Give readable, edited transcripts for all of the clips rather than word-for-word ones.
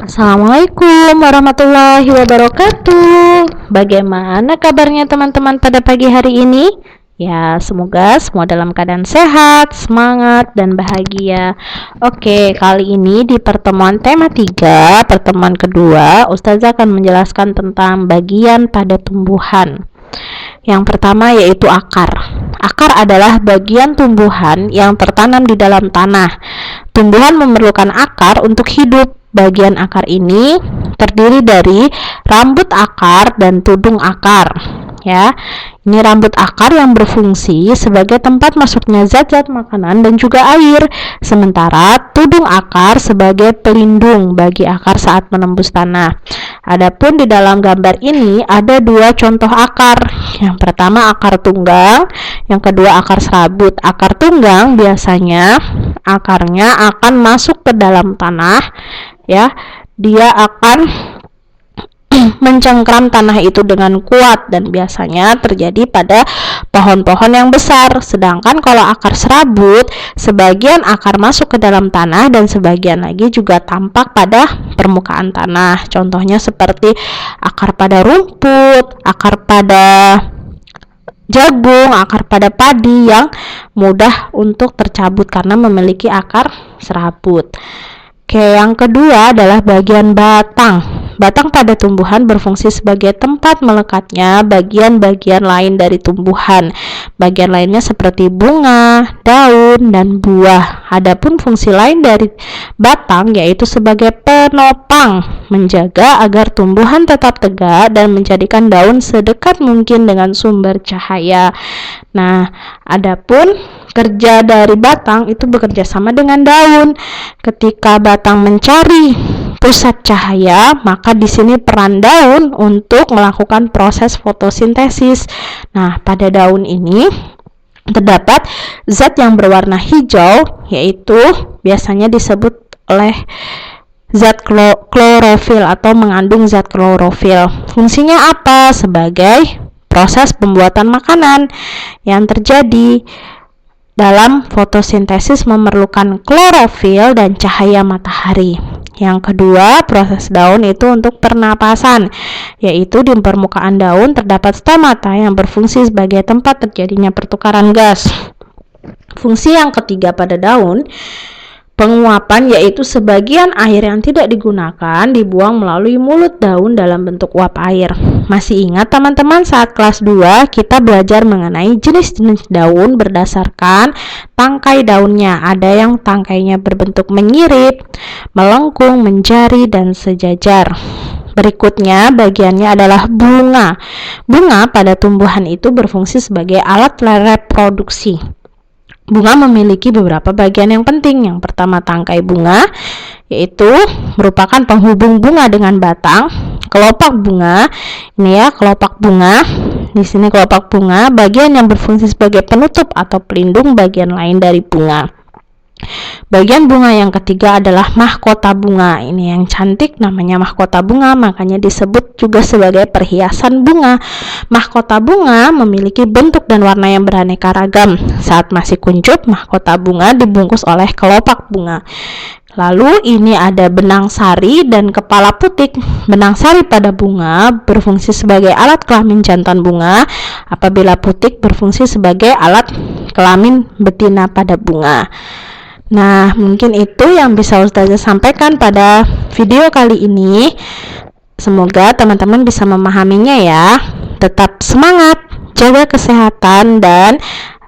Assalamualaikum warahmatullahi wabarakatuh. Bagaimana kabarnya teman-teman pada pagi hari ini? Ya, semoga semua dalam keadaan sehat, semangat, dan bahagia. Oke, kali ini di pertemuan tema 3, pertemuan kedua, Ustazah akan menjelaskan tentang bagian pada tumbuhan. Yang pertama yaitu akar. Akar adalah bagian tumbuhan yang tertanam di dalam tanah. Tumbuhan memerlukan akar untuk hidup. Bagian akar ini terdiri dari rambut akar dan tudung akar. Ya, ini rambut akar yang berfungsi sebagai tempat masuknya zat-zat makanan dan juga air, sementara tudung akar sebagai pelindung bagi akar saat menembus tanah. Adapun di dalam gambar ini ada dua contoh akar. Yang pertama akar tunggang, yang kedua akar serabut. Akar tunggang biasanya akarnya akan masuk ke dalam tanah, ya. Dia akan mencengkram tanah itu dengan kuat dan biasanya terjadi pada pohon-pohon yang besar. Sedangkan kalau akar serabut, sebagian akar masuk ke dalam tanah dan sebagian lagi juga tampak pada permukaan tanah. Contohnya seperti akar pada rumput, akar pada jagung, akar pada padi yang mudah untuk tercabut karena memiliki akar serabut. Oke, yang kedua adalah bagian batang. Batang pada tumbuhan berfungsi sebagai tempat melekatnya bagian-bagian lain dari tumbuhan. Bagian lainnya seperti bunga, daun, dan buah. Adapun fungsi lain dari batang yaitu sebagai penopang, menjaga agar tumbuhan tetap tegak dan menjadikan daun sedekat mungkin dengan sumber cahaya. Nah, adapun kerja dari batang itu bekerja sama dengan daun. Ketika batang mencari pusat cahaya, maka di sini peran daun untuk melakukan proses fotosintesis. Nah, pada daun ini terdapat zat yang berwarna hijau, yaitu biasanya disebut oleh zat klorofil atau mengandung zat klorofil. Fungsinya apa? Sebagai proses pembuatan makanan yang terjadi dalam fotosintesis memerlukan klorofil dan cahaya matahari. Yang kedua, proses daun itu untuk pernapasan, yaitu di permukaan daun terdapat stomata yang berfungsi sebagai tempat terjadinya pertukaran gas. Fungsi yang ketiga pada daun, penguapan, yaitu sebagian air yang tidak digunakan dibuang melalui mulut daun dalam bentuk uap air. Masih ingat teman-teman saat kelas 2 kita belajar mengenai jenis-jenis daun berdasarkan tangkai daunnya. Ada yang tangkainya berbentuk menyirip, melengkung, menjari, dan sejajar. Berikutnya bagiannya adalah bunga. Bunga pada tumbuhan itu berfungsi sebagai alat reproduksi. Bunga memiliki beberapa bagian yang penting. Yang pertama tangkai bunga, yaitu merupakan penghubung bunga dengan batang. Kelopak bunga, ini ya kelopak bunga. Di sini kelopak bunga, bagian yang berfungsi sebagai penutup atau pelindung bagian lain dari bunga. Bagian bunga yang ketiga adalah mahkota bunga. Ini yang cantik namanya mahkota bunga, makanya disebut juga sebagai perhiasan bunga. Mahkota bunga memiliki bentuk dan warna yang beraneka ragam. Saat masih kuncup, mahkota bunga dibungkus oleh kelopak bunga. Lalu ini ada benang sari dan kepala putik. Benang sari pada bunga berfungsi sebagai alat kelamin jantan bunga, apabila putik berfungsi sebagai alat kelamin betina pada bunga. Nah, mungkin itu yang bisa Ustazah sampaikan pada video kali ini. Semoga teman-teman bisa memahaminya ya. Tetap semangat, jaga kesehatan, dan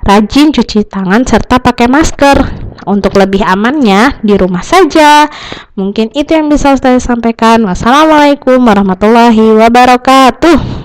rajin cuci tangan serta pakai masker. Untuk lebih amannya di rumah saja. Mungkin itu yang bisa Ustazah sampaikan. Wassalamualaikum warahmatullahi wabarakatuh.